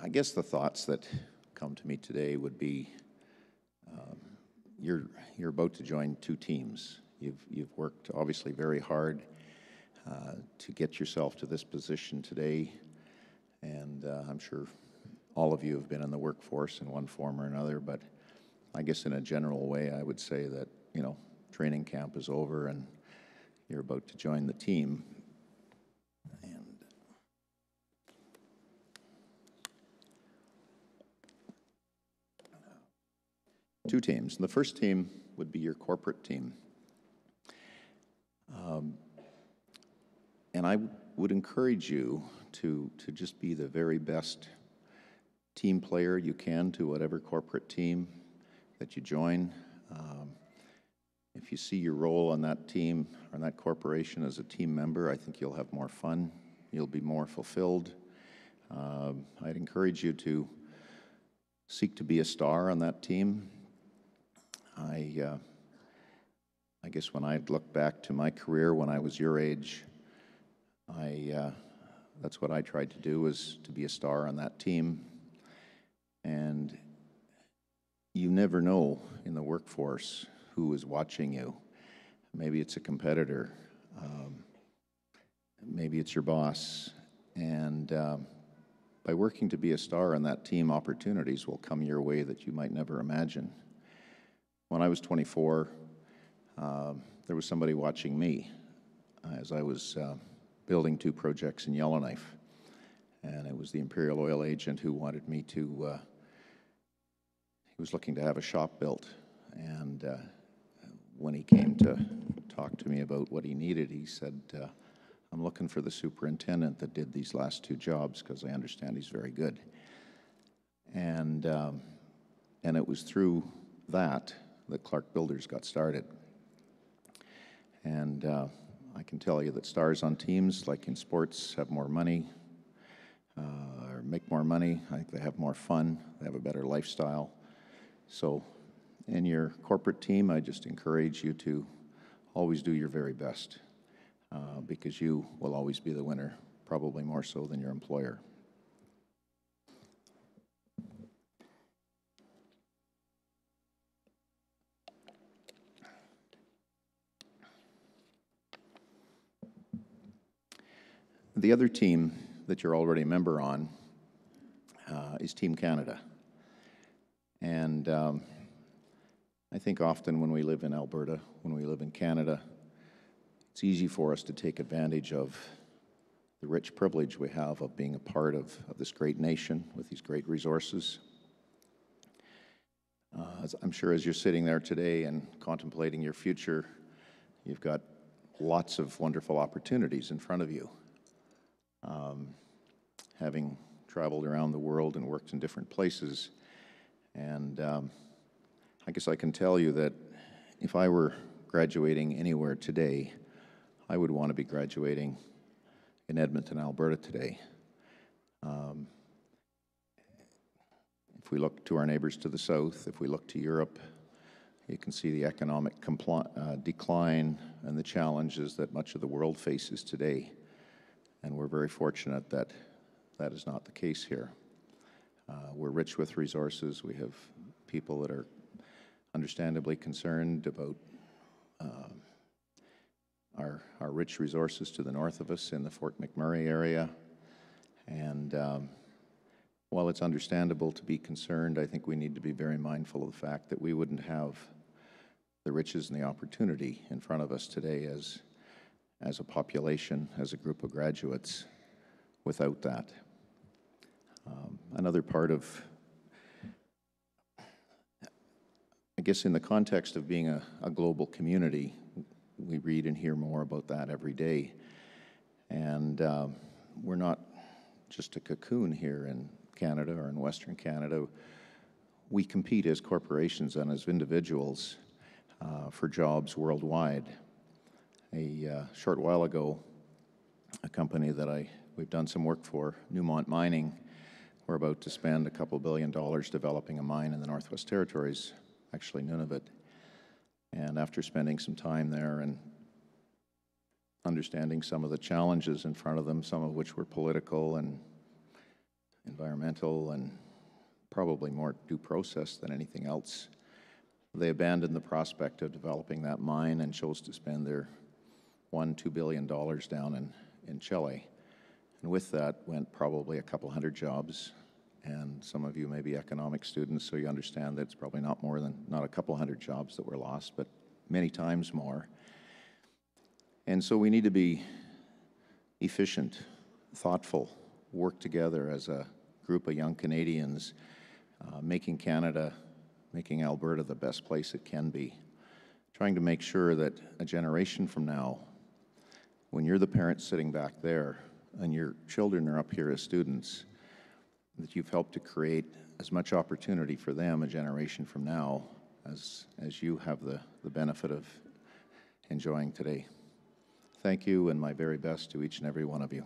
I guess the thoughts that come to me today would be you're about to join two teams. You've worked obviously very hard to get yourself to this position today, and I'm sure all of you have been in the workforce in one form or another, but I guess in a general way I would say that, you know, training camp is over and you're about to join the team. And two teams. The first team would be your corporate team. And I would encourage you to just be the very best team player you can to whatever corporate team that you join. If you see your role on that team or in that corporation as a team member, I think you'll have more fun. You'll be more fulfilled. I'd encourage you to seek to be a star on that team. I guess when I look back to my career when I was your age, that's what I tried to do, was to be a star on that team. And you never know in the workforce who is watching you. Maybe it's a competitor, maybe it's your boss, and by working to be a star on that team, opportunities will come your way that you might never imagine. When I was 24, there was somebody watching me as I was building two projects in Yellowknife, and it was the Imperial Oil agent who wanted me to, he was looking to have a shop built, and when he came to talk to me about what he needed, he said, I'm looking for the superintendent that did these last two jobs because I understand he's very good. And it was through that Clark Builders got started. And I can tell you that stars on teams, like in sports, have more money, or make more money. I think they have more fun, they have a better lifestyle. So in your corporate team, I just encourage you to always do your very best, because you will always be the winner, probably more so than your employer. The other team that you're already a member on is Team Canada. And I think often when we live in Alberta, when we live in Canada, it's easy for us to take advantage of the rich privilege we have of being a part of this great nation with these great resources. I'm sure as you're sitting there today and contemplating your future, you've got lots of wonderful opportunities in front of you. Having traveled around the world and worked in different places, and I guess I can tell you that if I were graduating anywhere today, I would want to be graduating in Edmonton, Alberta today. If we look to our neighbors to the south, if we look to Europe, you can see the economic decline and the challenges that much of the world faces today. And we're very fortunate that that is not the case here. We're rich with resources. We have people that are understandably concerned about our rich resources to the north of us in the Fort McMurray area. And while it's understandable to be concerned, I think we need to be very mindful of the fact that we wouldn't have the riches and the opportunity in front of us today as a population, as a group of graduates, without that. Another part of, I guess in the context of being a global community, we read and hear more about that every day. And we're not just a cocoon here in Canada or in Western Canada. We compete as corporations and as individuals for jobs worldwide. A short while ago, a company that we've done some work for, Newmont Mining, we're about to spend $2 billion developing a mine in the Northwest Territories, actually Nunavut. And after spending some time there and understanding some of the challenges in front of them, some of which were political and environmental and probably more due process than anything else. They abandoned the prospect of developing that mine and chose to spend their $2 billion down in Chile. And with that went probably a couple hundred jobs. And some of you may be economic students, so you understand that it's probably not a couple hundred jobs that were lost, but many times more. And so we need to be efficient, thoughtful, work together as a group of young Canadians, making Alberta the best place it can be, trying to make sure that a generation from now, when you're the parents sitting back there and your children are up here as students, that you've helped to create as much opportunity for them a generation from now as you have the benefit of enjoying today. Thank you, and my very best to each and every one of you.